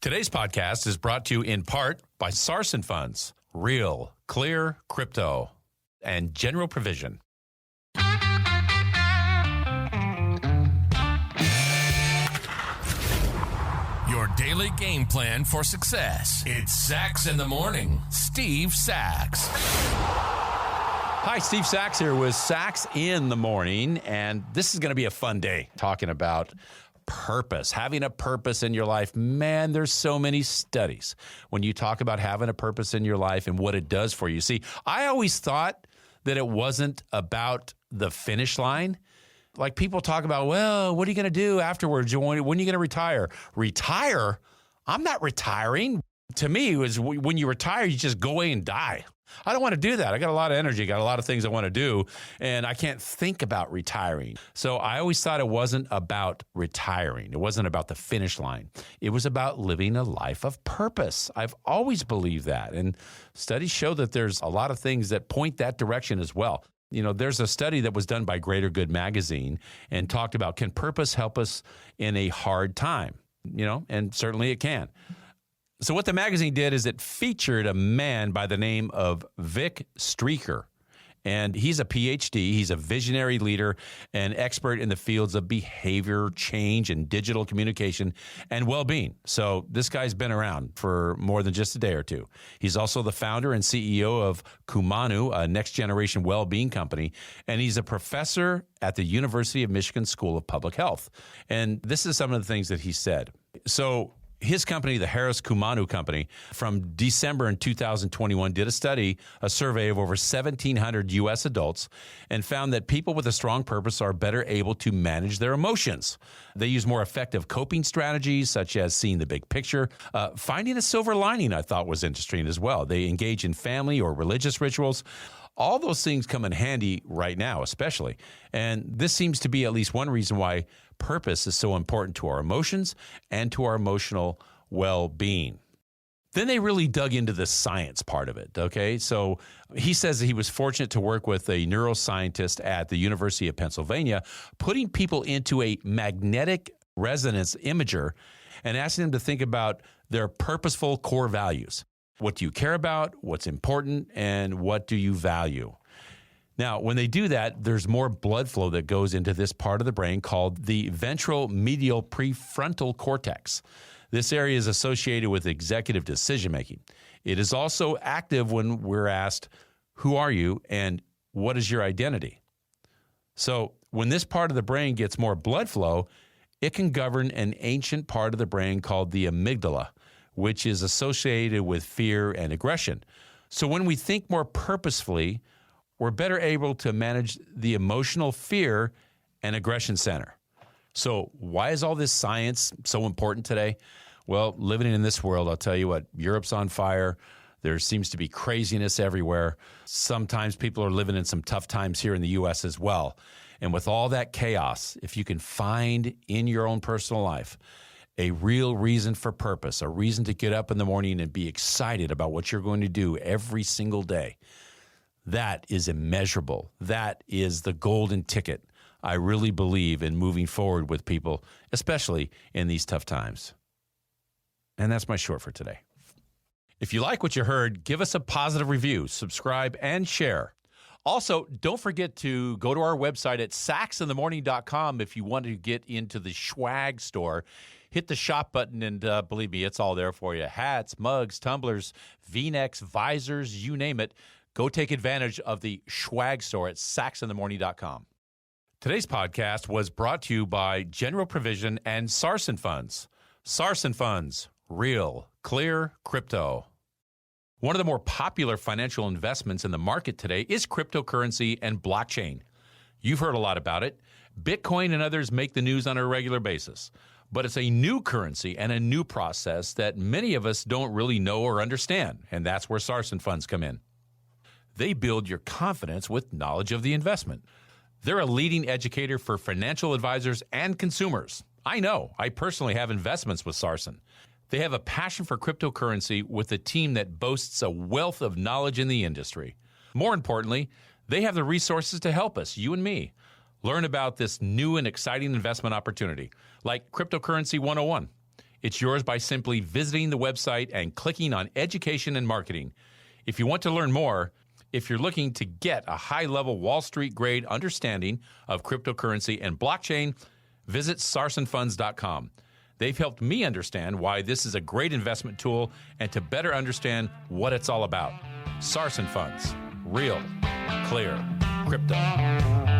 Today's podcast is brought to you in part by Sarson Funds, Real, Clear, Crypto, and General Provision. Your daily game plan for success. It's Sachs in the Morning. Steve Sachs. Hi, Steve Sachs here with Sachs in the Morning, and this is going to be a fun day talking about purpose, having a purpose in your life. Man, there's so many studies when you talk about having a purpose in your life and what it does for you. See, I always thought that it wasn't about the finish line. Like people talk about, well, what are you going to do afterwards? When are you going to retire? Retire? I'm not retiring. To me, it was when you retire, you just go away and die. I don't want to do that. I got a lot of energy, got a lot of things I want to do, and I can't think about retiring. So I always thought it wasn't about retiring. It wasn't about the finish line. It was about living a life of purpose. I've always believed that, and studies show that there's a lot of things that point that direction as well. You know, there's a study that was done by Greater Good magazine and talked about, can purpose help us in a hard time? You know, and certainly it can. So what the magazine did is it featured a man by the name of Vic Streaker. And he's a PhD. He's a visionary leader and expert in the fields of behavior change and digital communication and well-being. So this guy's been around for more than just a day or two. He's also the founder and CEO of Kumanu, a next-generation well-being company, and he's a professor at the University of Michigan School of Public Health. And this is some of the things that he said. So his company, the Harris Kumanu Company, from December in 2021, did a survey of over 1,700 U.S. adults and found that people with a strong purpose are better able to manage their emotions. They use more effective coping strategies, such as seeing the big picture. Finding a silver lining, I thought, was interesting as well. They engage in family or religious rituals. All those things come in handy right now, especially. And this seems to be at least one reason why purpose is so important to our emotions and to our emotional well-being. Then they really dug into the science part of it, okay? So he says that he was fortunate to work with a neuroscientist at the University of Pennsylvania, putting people into a magnetic resonance imager and asking them to think about their purposeful core values. What do you care about? What's important? And what do you value? Now, when they do that, there's more blood flow that goes into this part of the brain called the ventral medial prefrontal cortex. This area is associated with executive decision-making. It is also active when we're asked, who are you and what is your identity? So when this part of the brain gets more blood flow, it can govern an ancient part of the brain called the amygdala, which is associated with fear and aggression. So when we think more purposefully, we're better able to manage the emotional fear and aggression center. So why is all this science so important today? Well, living in this world, I'll tell you what, Europe's on fire. There seems to be craziness everywhere. Sometimes people are living in some tough times here in the U.S. as well. And with all that chaos, if you can find in your own personal life a real reason for purpose, a reason to get up in the morning and be excited about what you're going to do every single day, that is immeasurable. That is the golden ticket. I really believe in moving forward with people, especially in these tough times. And that's my short for today. If you like what you heard, give us a positive review, subscribe, and share. Also, don't forget to go to our website at sachsinthemorning.com if you want to get into the swag store. Hit the shop button, and believe me, it's all there for you. Hats, mugs, tumblers, V-necks, visors, you name it. Go take advantage of the swag store at sachsinthemorning.com. Today's podcast was brought to you by General Provision and Sarson Funds. Sarson Funds, Real, Clear, Crypto. One of the more popular financial investments in the market today is cryptocurrency and blockchain. You've heard a lot about it. Bitcoin and others make the news on a regular basis. But it's a new currency and a new process that many of us don't really know or understand, and that's where Sarson Funds come in. They build your confidence with knowledge of the investment. They're a leading educator for financial advisors and consumers. I know. I personally have investments with Sarson. They have a passion for cryptocurrency with a team that boasts a wealth of knowledge in the industry. More importantly, they have the resources to help us, you and me, learn about this new and exciting investment opportunity, like Cryptocurrency 101. It's yours by simply visiting the website and clicking on Education and Marketing. If you want to learn more, if you're looking to get a high-level Wall Street grade understanding of cryptocurrency and blockchain, visit sarsonfunds.com. They've helped me understand why this is a great investment tool and to better understand what it's all about. Sarson Funds. Real, clear, crypto.